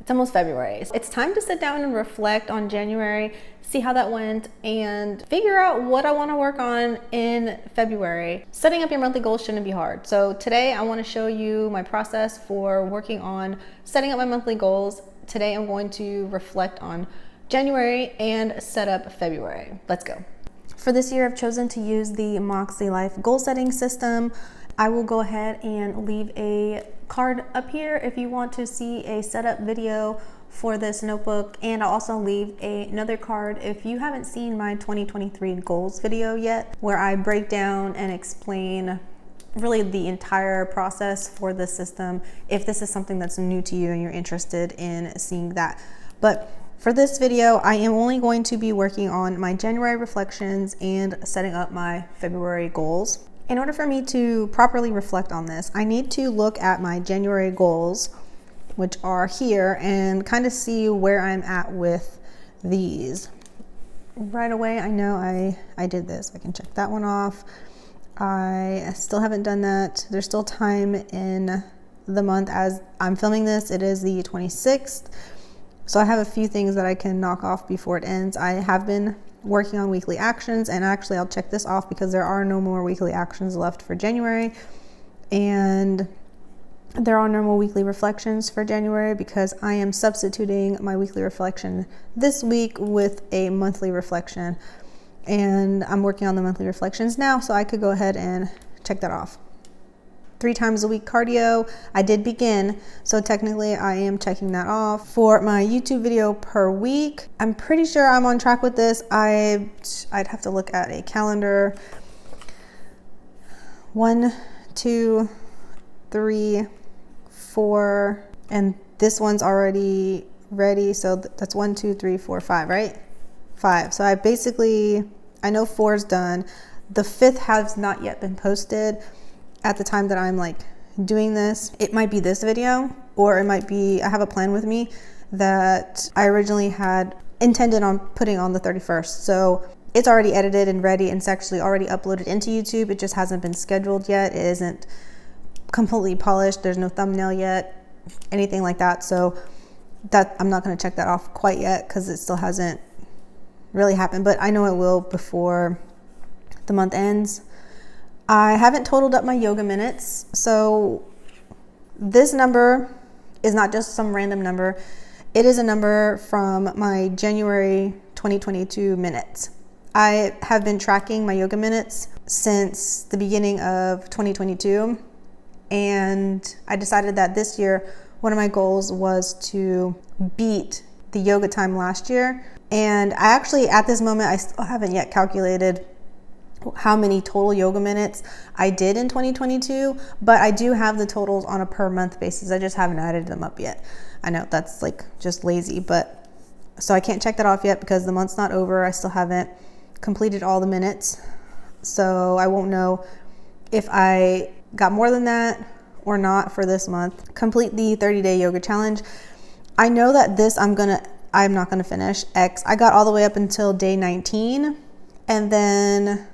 It's almost February. It's time to sit down and reflect on January, see how that went, and figure out what I want to work on in February. Setting up your monthly goals shouldn't be hard. So today I want to show you my process for working on setting up my monthly goals. Today I'm going to reflect on January and set up February. Let's go. For this year, I've chosen to use the MakseLife goal setting system. I will go ahead and leave a card up here if you want to see a setup video for this notebook, and I'll also leave another card if you haven't seen my 2023 goals video yet, where I break down and explain really the entire process for this system if this is something that's new to you and you're interested in seeing that. But for this video, I am only going to be working on my January reflections and setting up my February goals. In order for me to properly reflect on this, I need to look at my January goals, which are here, and kind of see where I'm at with these. Right away, I know I did this. I can check that one off. I still haven't done that. There's still time in the month. As I'm filming this, it is the 26th. So I have a few things that I can knock off before it ends. I have been working on weekly actions, and actually I'll check this off because there are no more weekly actions left for January, and there are no more weekly reflections for January because I am substituting my weekly reflection this week with a monthly reflection, and I'm working on the monthly reflections now, so I could go ahead and check that off. 3 times a week cardio, I did begin, so technically I am checking that off. For my YouTube video per week, I'm pretty sure I'm on track with this. I'd have to look at a calendar. 1, 2, 3, 4, and this one's already ready, so that's 1, 2, 3, 4, 5, right? 5. So I know 4 is done. The 5th has not yet been posted. At the time that I'm like doing this, it might be this video, or it might be, I have a plan with me that I originally had intended on putting on the 31st. So it's already edited and ready, and it's actually already uploaded into YouTube. It just hasn't been scheduled yet. It isn't completely polished. There's no thumbnail yet, anything like that. So that I'm not going to check that off quite yet because it still hasn't really happened, but I know it will before the month ends. I haven't totaled up my yoga minutes, so this number is not just some random number. It is a number from my January 2022 minutes. I have been tracking my yoga minutes since the beginning of 2022, and I decided that this year one of my goals was to beat the yoga time last year. And I actually, at this moment, I still haven't yet calculated how many total yoga minutes I did in 2022, but I do have the totals on a per month basis. I just haven't added them up yet. I know that's like just lazy, but so I can't check that off yet because the month's not over. I still haven't completed all the minutes, so I won't know if I got more than that or not for this month. Complete the 30-day yoga challenge. I know that this I'm not gonna finish. I got all the way up until day 19, and then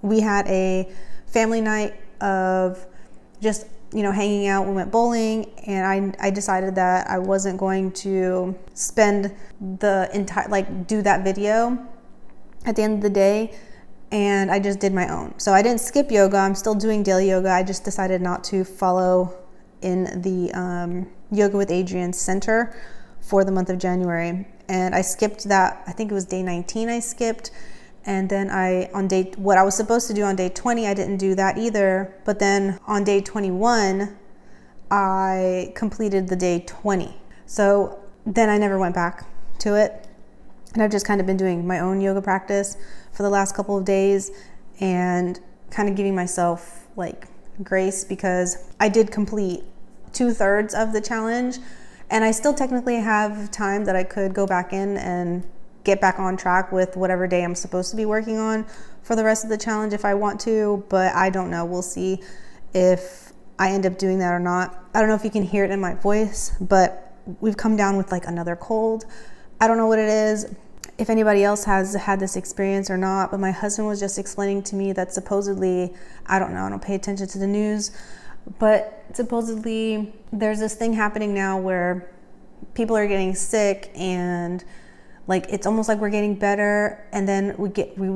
we had a family night of just, hanging out. We went bowling, and I decided that I wasn't going to spend the entire, do that video at the end of the day, and I just did my own. So I didn't skip yoga. I'm still doing daily yoga. I just decided not to follow in the Yoga with Adrienne Center for the month of January. And I skipped that. I think it was day 19 I skipped. And then what I was supposed to do on day 20, I didn't do that either. But then on day 21, I completed the day 20. So then I never went back to it. And I've just kind of been doing my own yoga practice for the last couple of days and kind of giving myself grace because I did complete 2/3 of the challenge. And I still technically have time that I could go back in and get back on track with whatever day I'm supposed to be working on for the rest of the challenge if I want to, but I don't know. We'll see if I end up doing that or not. I don't know if you can hear it in my voice, but we've come down with another cold. I don't know what it is, if anybody else has had this experience or not, but my husband was just explaining to me that supposedly, I don't pay attention to the news, but supposedly there's this thing happening now where people are getting sick, and like it's almost like we're getting better, and then we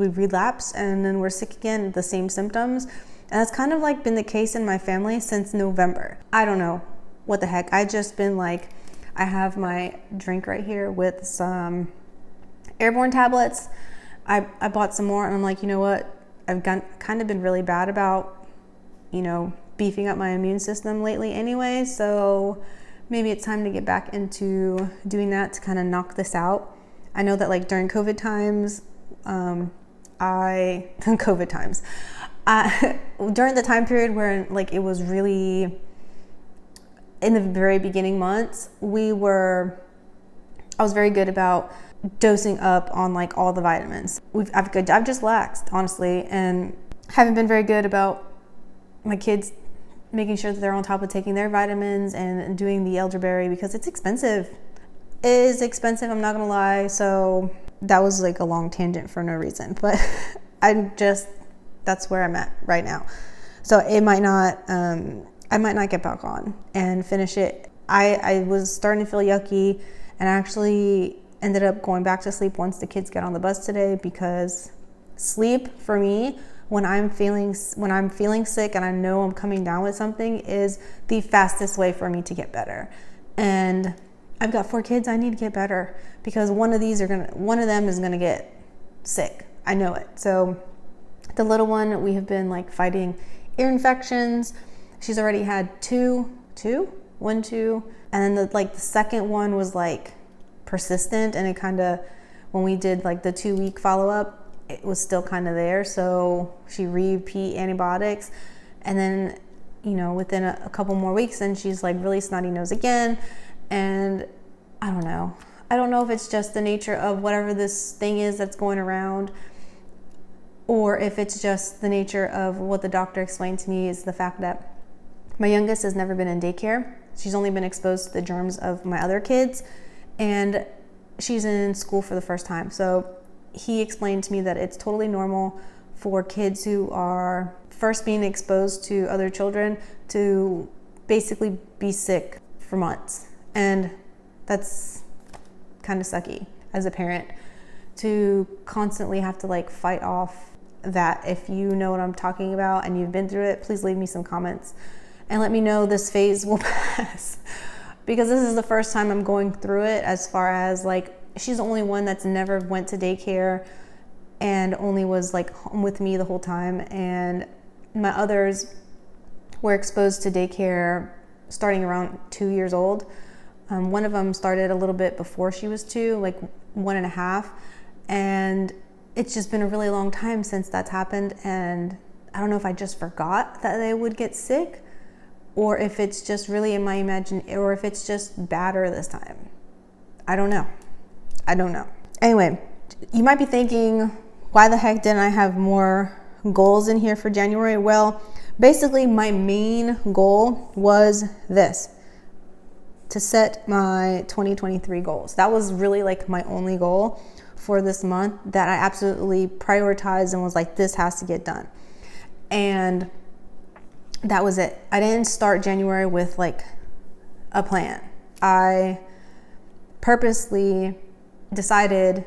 relapse, and then we're sick again, the same symptoms. And that's kind of like been the case in my family since November. I don't know what the heck. I just been like, I have my drink right here with some airborne tablets. I bought some more, and I'm like, you know what? I've kind of been really bad about, beefing up my immune system lately anyway. So maybe it's time to get back into doing that to kind of knock this out. I know that like during COVID times, during the time period where like it was really in the very beginning months, I was very good about dosing up on like all the vitamins. I've just laxed, honestly, and haven't been very good about my kids making sure that they're on top of taking their vitamins and doing the elderberry, because it's expensive. It is expensive, I'm not gonna lie. So that was like a long tangent for no reason, but that's where I'm at right now. So I might not get back on and finish it. I was starting to feel yucky, and I actually ended up going back to sleep once the kids get on the bus today, because sleep for me, when I'm feeling sick and I know I'm coming down with something, is the fastest way for me to get better. And I've got 4 kids. I need to get better, because one of them is gonna get sick. I know it. So the little one, we have been like fighting ear infections. She's already had one, two, and then the second one was like persistent, and it kind of, when we did like the 2-week follow-up, it was still kind of there. So she repeat antibiotics, and then within a couple more weeks, then she's like really snotty nose again. And I don't know if it's just the nature of whatever this thing is that's going around, or if it's just the nature of what the doctor explained to me, is the fact that my youngest has never been in daycare. She's only been exposed to the germs of my other kids, and she's in school for the first time. So he explained to me that it's totally normal for kids who are first being exposed to other children to basically be sick for months. And that's kind of sucky as a parent, to constantly have to like fight off that. If you know what I'm talking about and you've been through it, please leave me some comments and let me know this phase will pass, because this is the first time I'm going through it. As far as like, she's the only one that's never went to daycare and only was like home with me the whole time. And my others were exposed to daycare starting around 2 years old. One of them started a little bit before she was 2, like 1.5. And it's just been a really long time since that's happened. And I don't know if I just forgot that they would get sick, or if it's just really in my imagination, or if it's just badder this time. I don't know. Anyway, you might be thinking, why the heck didn't I have more goals in here for January? Well, basically my main goal was this: to set my 2023 goals. That was really like my only goal for this month that I absolutely prioritized and was like, this has to get done. And that was it. I didn't start January with like a plan. I purposely decided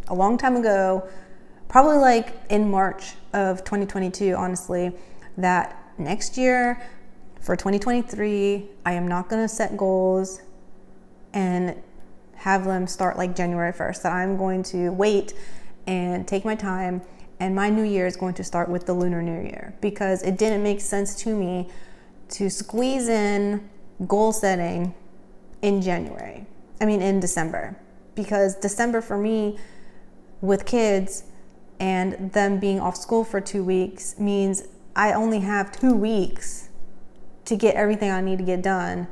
a long time ago, probably like in March of 2022, honestly, that next year for 2023, I am not going to set goals and have them start like January 1st, that I'm going to wait and take my time, and my new year is going to start with the Lunar New Year, because it didn't make sense to me to squeeze in goal setting in December, because December for me with kids and them being off school for 2 weeks means I only have 2 weeks to get everything I need to get done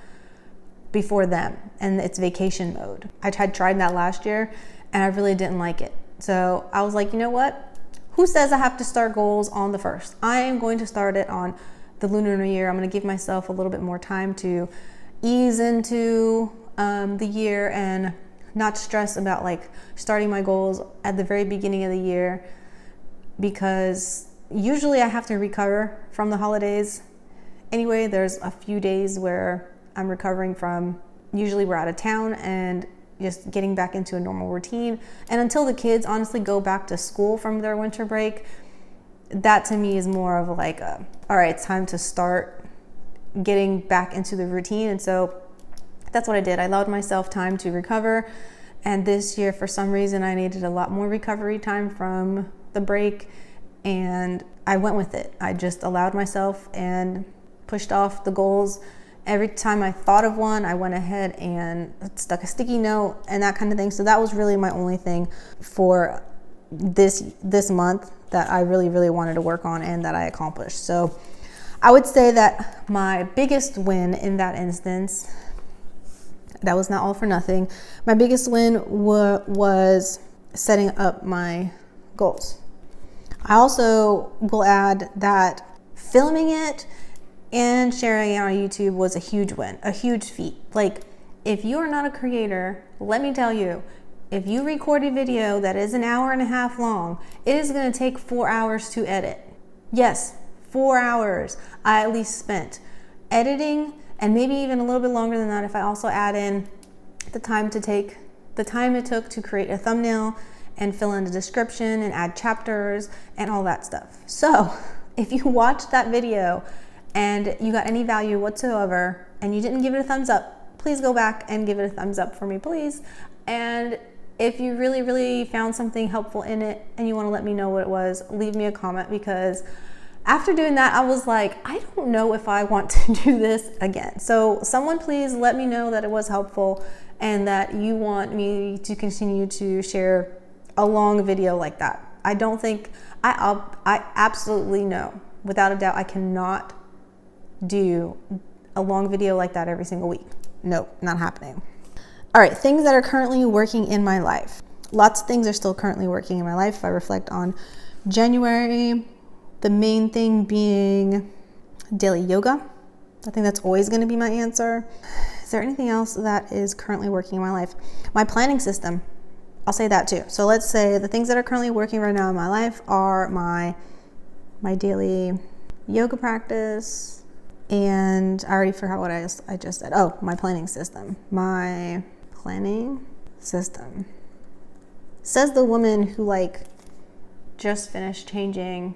before them, and it's vacation mode. I tried that last year and I really didn't like it. So I was like, you know what? Who says I have to start goals on the 1st? I am going to start it on the Lunar New Year. I'm going to give myself a little bit more time to ease into the year and not stress about like starting my goals at the very beginning of the year, because usually I have to recover from the holidays. Anyway, there's a few days where I'm recovering from usually we're out of town and just getting back into a normal routine. And until the kids honestly go back to school from their winter break, that to me is more of like all right, it's time to start getting back into the routine. And so that's what I did. I allowed myself time to recover. And this year, for some reason, I needed a lot more recovery time from the break, and I went with it. I just allowed myself and pushed off the goals. Every time I thought of one, I went ahead and stuck a sticky note and that kind of thing. So that was really my only thing for this month that I really wanted to work on and that I accomplished. So I would say that my biggest win in that instance, that was not all for nothing. My biggest win was setting up my goals. I also will add that filming it and sharing it on YouTube was a huge win, a huge feat. Like, if you are not a creator, let me tell you, if you record a video that is an hour and a half long, it is going to take 4 hours to edit. Yes, 4 hours I at least spent editing, and maybe even a little bit longer than that if I also add in the time it took to create a thumbnail and fill in the description and add chapters and all that stuff. So if you watched that video and you got any value whatsoever and you didn't give it a thumbs up, please go back and give it a thumbs up for me, please. And if you really found something helpful in it and you want to let me know what it was, leave me a comment, because after doing that, I was like, I don't know if I want to do this again. So someone please let me know that it was helpful and that you want me to continue to share a long video like that. I don't think, I absolutely know, without a doubt, I cannot do a long video like that every single week. Nope, not happening. All right, things that are currently working in my life. Lots of things are still currently working in my life. If I reflect on January, the main thing being daily yoga. I think that's always going to be my answer. Is there anything else that is currently working in my life? My planning system. I'll say that too. So let's say the things that are currently working right now in my life are my daily yoga practice, and I already forgot what I just said. Oh, my planning system. My planning system. Says the woman who just finished changing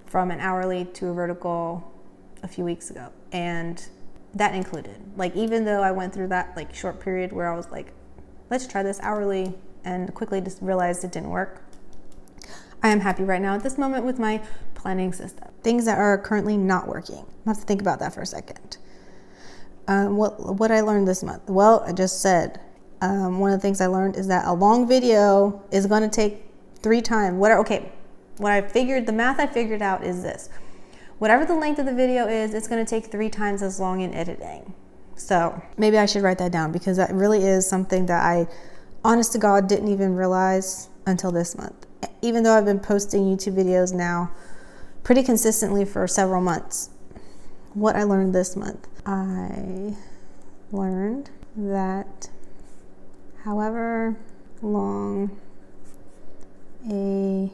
from an hourly to a vertical a few weeks ago. And that included, even though I went through that short period where I was like, let's try this hourly, and quickly just realized it didn't work, I am happy right now at this moment with my planning system. Things that are currently not working. I have to think about that for a second. What I learned this month? Well, I just said, one of the things I learned is that a long video is going to take 3 times. The math I figured out is this. Whatever the length of the video is, it's going to take 3 times as long in editing. So maybe I should write that down, because that really is something that I, honest to God, didn't even realize until this month. Even though I've been posting YouTube videos now pretty consistently for several months. What I learned this month. I learned that however long a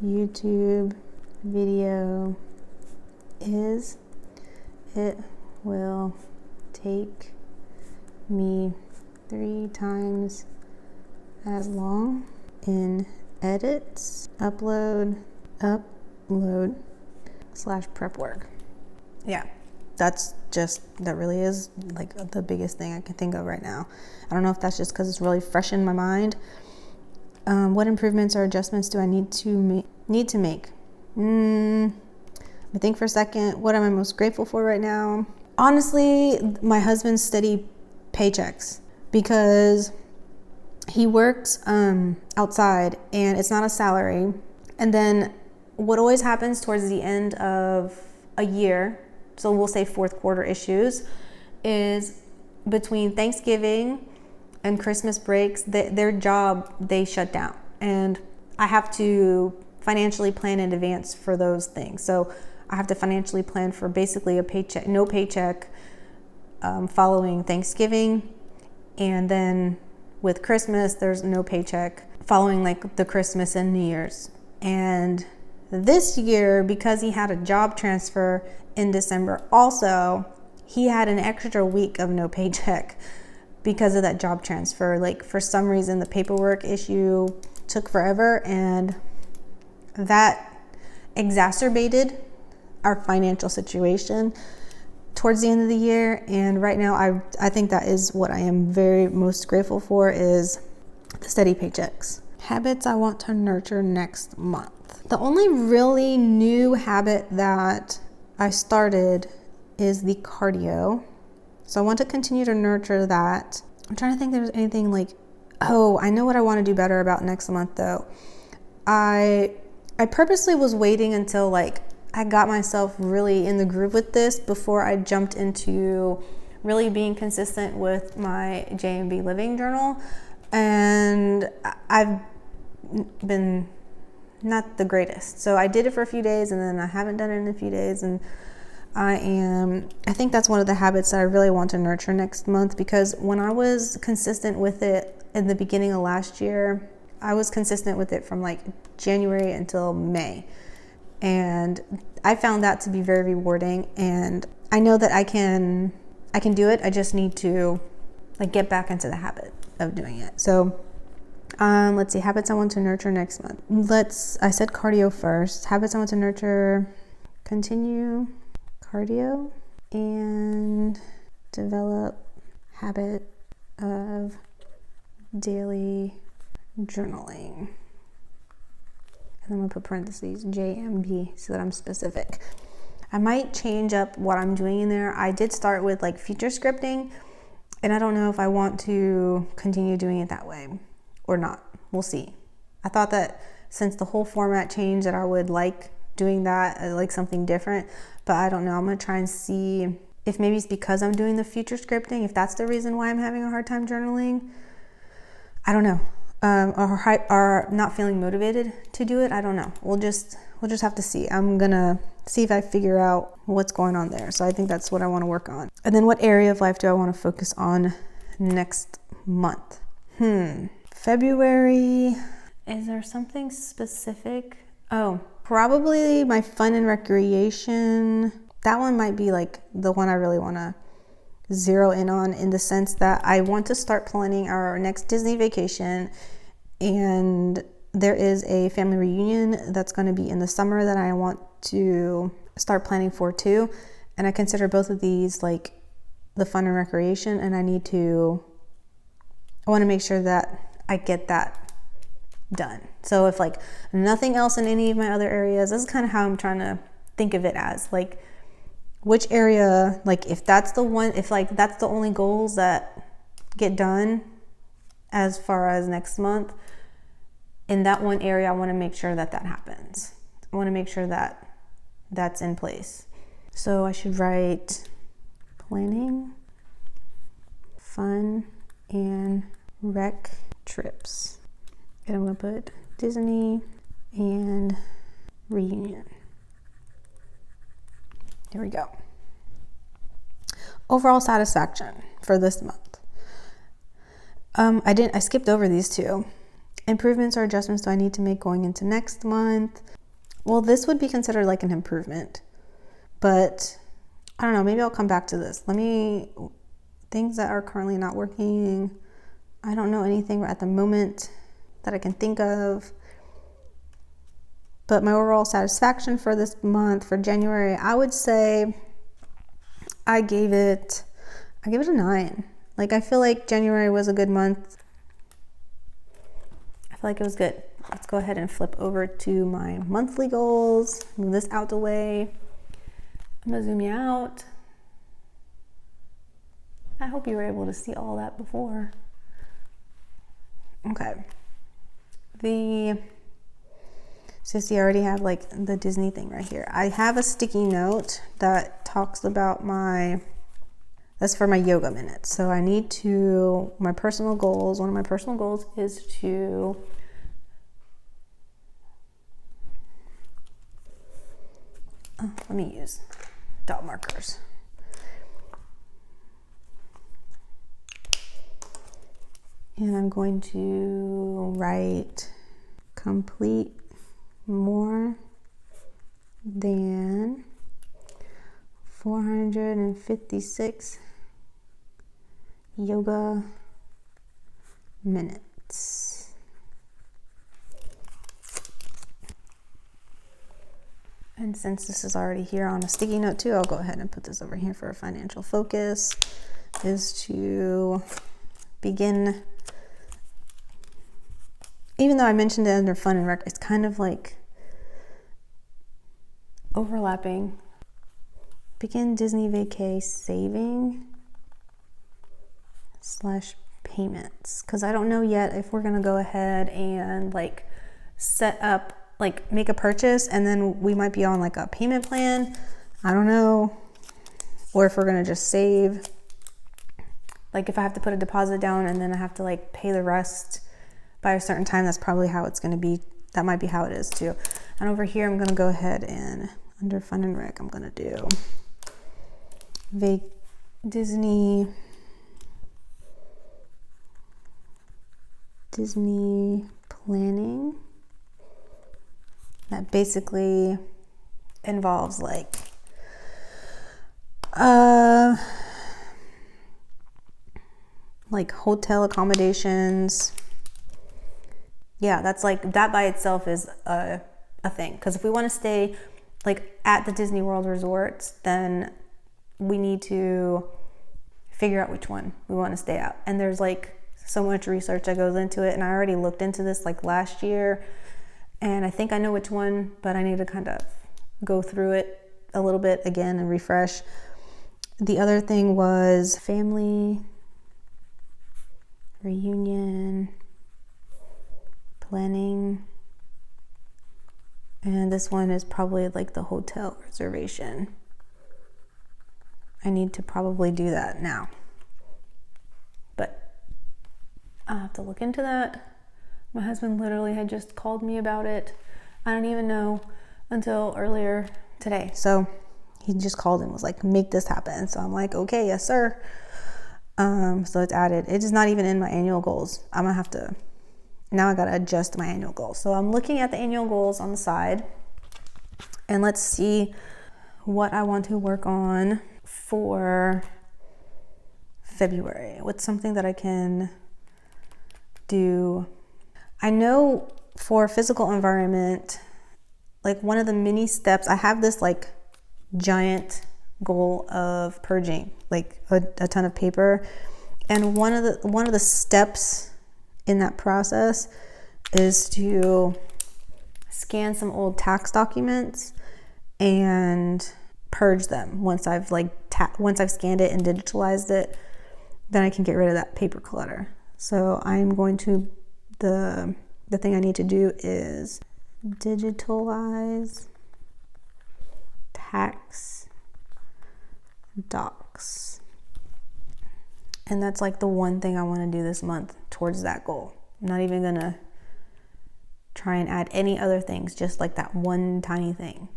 YouTube video is, it will take me 3 times as long in edits, upload / prep work. Yeah, that really is the biggest thing I can think of right now. I don't know if that's just because it's really fresh in my mind. What improvements or adjustments do I need to make? I think for a second, what am I most grateful for right now? Honestly, my husband's steady paychecks, because he works outside and it's not a salary. And then what always happens towards the end of a year, so we'll say fourth quarter issues, is between Thanksgiving and Christmas breaks, their job, they shut down. And I have to financially plan in advance for those things. So I have to financially plan for basically no paycheck following Thanksgiving. And then with Christmas, there's no paycheck following the Christmas and New Year's. And this year, because he had a job transfer in December also, he had an extra week of no paycheck because of that job transfer. Like, for some reason, the paperwork issue took forever, and that exacerbated our financial situation towards the end of the year. And right now, I think that is what I am very most grateful for, is the steady paychecks. Habits I want to nurture next month. The only really new habit that I started is the cardio. So I want to continue to nurture that. I'm trying to think if there's anything like, oh, I know what I want to do better about next month though. I purposely was waiting until like I got myself really in the groove with this before I jumped into really being consistent with my J&B living journal. And I've been not the greatest. So I did it for a few days, and then I haven't done it in a few days. And I think that's one of the habits that I really want to nurture next month, because when I was consistent with it in the beginning of last year, I was consistent with it from like January until May. And I found that to be very rewarding, and I know that I can do it. I just need to like get back into the habit of doing it. So let's see, habits I want to nurture next month. I said cardio first. Habits I want to nurture: continue cardio and develop habit of daily journaling. And I'm gonna put parentheses JMB so that I'm specific. I might change up what I'm doing in there. I did start with like future scripting, and I don't know if I want to continue doing it that way or not. We'll see. I thought that since the whole format changed that I would like doing that, like something different, but I don't know. I'm gonna try and see if maybe it's because I'm doing the future scripting, if that's the reason why I'm having a hard time journaling. I don't know. Or not feeling motivated to do it. I don't know. We'll just have to see. I'm gonna see if I figure out what's going on there. So I think that's what I want to work on. And then what area of life do I want to focus on next month? February. Is there something specific? Oh, probably my fun and recreation. That one might be like the one I really want to zero in on, in the sense that I want to start planning our next Disney vacation, and there is a family reunion that's going to be in the summer that I want to start planning for too. And I consider both of these like the fun and recreation, and I want to make sure that I get that done. So if like nothing else in any of my other areas, this is kind of how I'm trying to think of it, as like which area, like if that's the one, if like that's the only goals that get done as far as next month, in that one area, I want to make sure that that happens. I want to make sure that that's in place. So I should write planning, fun, and rec trips. And I'm going to put Disney and reunion. Here we go. Overall satisfaction for this month. I skipped over these two. Improvements or adjustments do I need to make going into next month? Well, this would be considered like an improvement, but I don't know, maybe I'll come back to this. Things that are currently not working. I don't know anything at the moment that I can think of. But my overall satisfaction for this month, for January, I would say I gave it a 9. Like, I feel like January was a good month. I feel like it was good. Let's go ahead and flip over to my monthly goals. Move this out the way. I'm gonna zoom you out. I hope you were able to see all that before. Okay. So see, I already have like the Disney thing right here. I have a sticky note that talks about that's for my yoga minutes. So I need to, my personal goals, one of my personal goals is to let me use dot markers. And I'm going to write complete more than 456 yoga minutes. And since this is already here on a sticky note too, I'll go ahead and put this over here for a financial focus, is to begin, even though I mentioned it under fun and rec, it's kind of like overlapping. Begin Disney vacay saving / payments, because I don't know yet if we're gonna go ahead and like set up, like make a purchase and then we might be on like a payment plan, I don't know, or if we're gonna just save, like if I have to put a deposit down and then I have to like pay the rest by a certain time, that's probably how it's gonna be. That might be how it is too. And over here I'm gonna go ahead and under fun and rec, I'm gonna do Disney planning. That basically involves like hotel accommodations. Yeah, that's like, that by itself is a thing, because if we want to stay like at the Disney World resorts, then we need to figure out which one we want to stay at. And there's like so much research that goes into it, and I already looked into this like last year, and I think I know which one, but I need to kind of go through it a little bit again and refresh. The other thing was family reunion planning, and this one is probably like the hotel reservation. I need to probably do that now, but I'll have to look into that. My husband literally had just called me about it. I didn't even know until earlier today. So he just called and was like, make this happen. So I'm like, okay, yes, sir. So it's added. It is not even in my annual goals. I'm gonna have to, now I gotta adjust my annual goals. So I'm looking at the annual goals on the side, and let's see what I want to work on for February. What's something that I can do? I know for physical environment, like one of the mini steps, I have this like giant goal of purging like a ton of paper, and one of the steps in that process is to scan some old tax documents and purge them. Once I've scanned it and digitalized it, then I can get rid of that paper clutter. So I'm going to, the thing I need to do is digitalize tax docs. And that's like the one thing I want to do this month towards that goal. I'm not even gonna try and add any other things, just like that one tiny thing.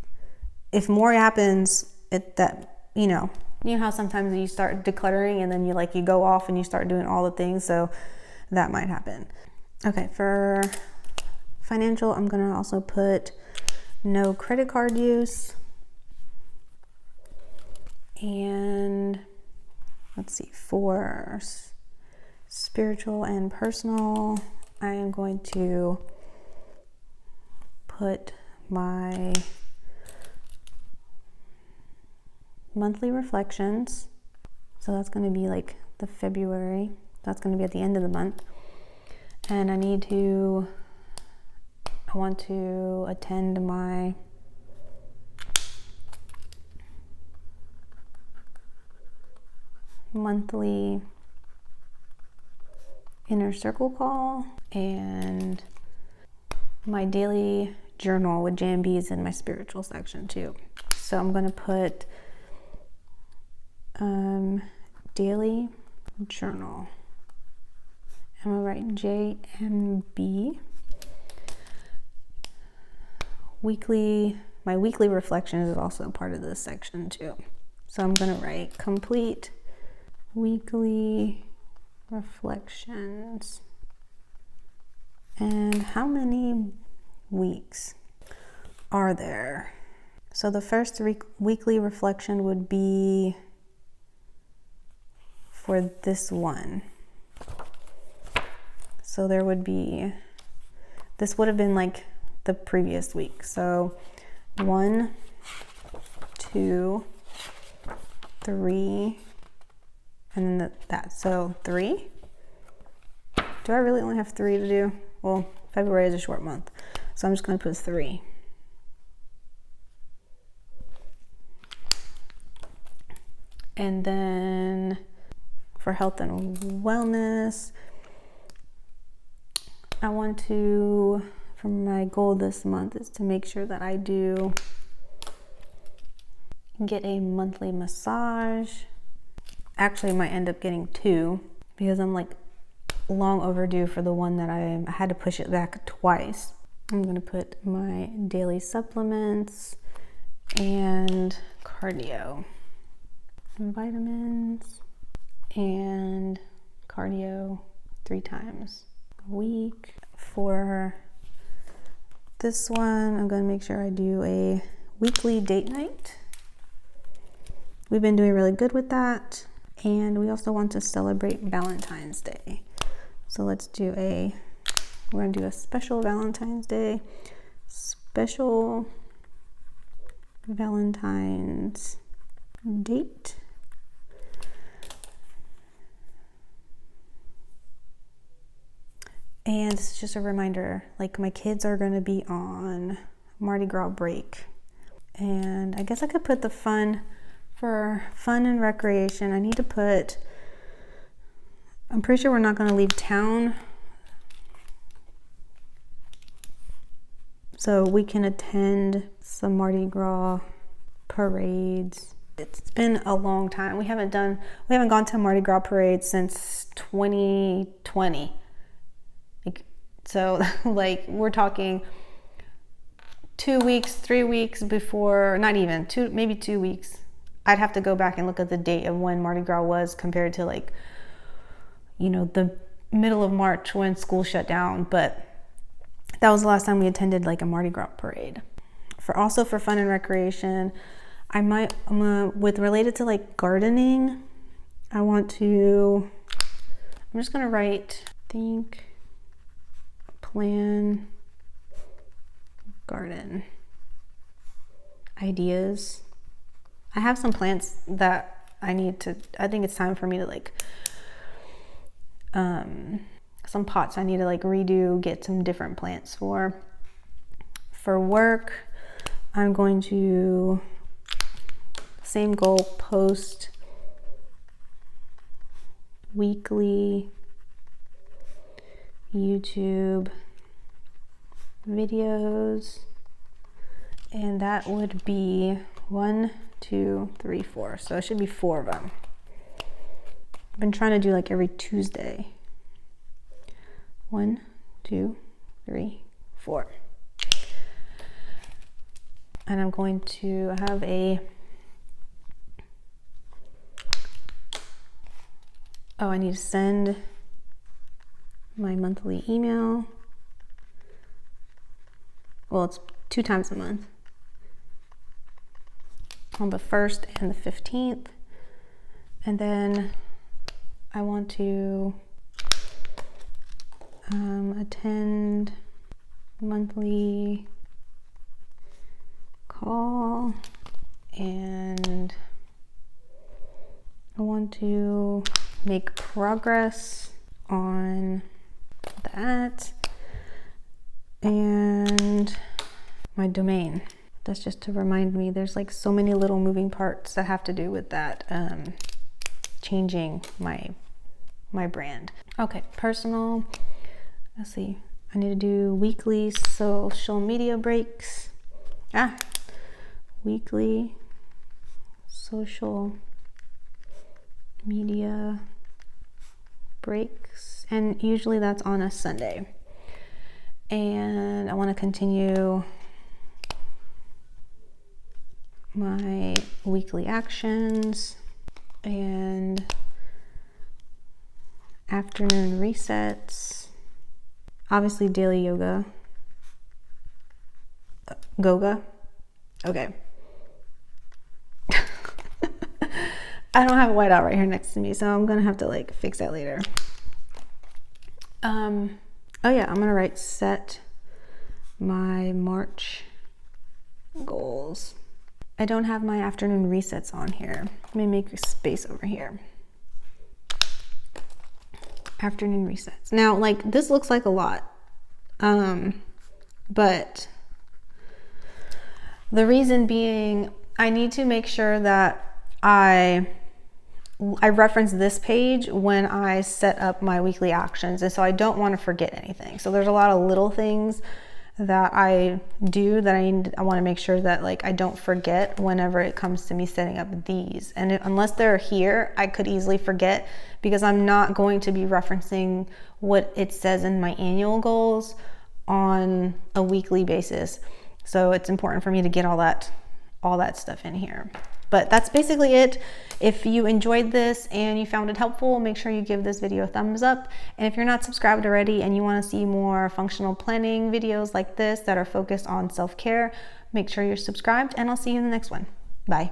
If more happens, you know how sometimes you start decluttering and then you go off and you start doing all the things, so that might happen. Okay, for financial, I'm gonna also put no credit card use. And let's see, for spiritual and personal, I am going to put my monthly reflections. So that's going to be like the February. That's going to be at the end of the month. And I want to attend my monthly inner circle call and my daily journal with JMBs in my spiritual section too. So I'm going to put daily journal. I'm going to write JMB. My weekly reflections is also part of this section too. So I'm going to write complete weekly reflections. And how many weeks are there? So the first weekly reflection would be for this one. So there would be, this would have been like the previous week. So 1, 2, 3, and then that. So 3. Do I really only have 3 to do? Well, February is a short month, so I'm just going to put 3. And then for health and wellness, I want to, for my goal this month is to make sure that I do get a monthly massage. Actually, I might end up getting 2 because I'm like long overdue for the one that I had to push it back twice. I'm gonna put my daily supplements and cardio, vitamins and cardio 3 times a week. For this one, I'm gonna make sure I do a weekly date night. We've been doing really good with that. And we also want to celebrate Valentine's Day. So let's do we're gonna do a special Valentine's Day, special Valentine's date. And this is just a reminder, like my kids are gonna be on Mardi Gras break. And I guess I could put the fun, for fun and recreation, I need to put, I'm pretty sure we're not gonna leave town. So we can attend some Mardi Gras parades. It's been a long time. We haven't gone to a Mardi Gras parade since 2020. So like we're talking 2 weeks, 3 weeks before, not even maybe 2 weeks. I'd have to go back and look at the date of when Mardi Gras was compared to like, you know, the middle of March when school shut down. But that was the last time we attended like a Mardi Gras parade. For fun and recreation, with related to like gardening, I'm just gonna write, plan, garden, ideas. I have some plants that I think it's time for me to like, some pots I need to like redo, get some different plants for. For work, I'm going to, same goal, post weekly YouTube videos, and that would be 1, 2, 3, 4. So it should be 4 of them. I've been trying to do like every Tuesday. 1, 2, 3, 4. And I'm going to have I need to send my monthly email. Well, it's 2 times a month. On the 1st and the 15th. And then I want to attend monthly call, and I want to make progress on that, and my domain. That's just to remind me, there's like so many little moving parts that have to do with that, changing my brand. Okay, personal, let's see, I need to do weekly social media breaks. Weekly social media breaks, and usually that's on a Sunday. And I want to continue my weekly actions and afternoon resets, obviously daily yoga, okay, I don't have a whiteout right here next to me, so I'm gonna have to like fix that later. Oh yeah, I'm gonna set my March goals. I don't have my afternoon resets on here. Let me make a space over here. Afternoon resets. Now, like, this looks like a lot, but the reason being, I need to make sure that I reference this page when I set up my weekly actions, and so I don't want to forget anything. So there's a lot of little things that I do that I want to make sure that like I don't forget whenever it comes to me setting up these. And unless they're here, I could easily forget, because I'm not going to be referencing what it says in my annual goals on a weekly basis. So it's important for me to get all that stuff in here. But that's basically it. If you enjoyed this and you found it helpful, make sure you give this video a thumbs up. And if you're not subscribed already and you want to see more functional planning videos like this that are focused on self-care, make sure you're subscribed, and I'll see you in the next one. Bye.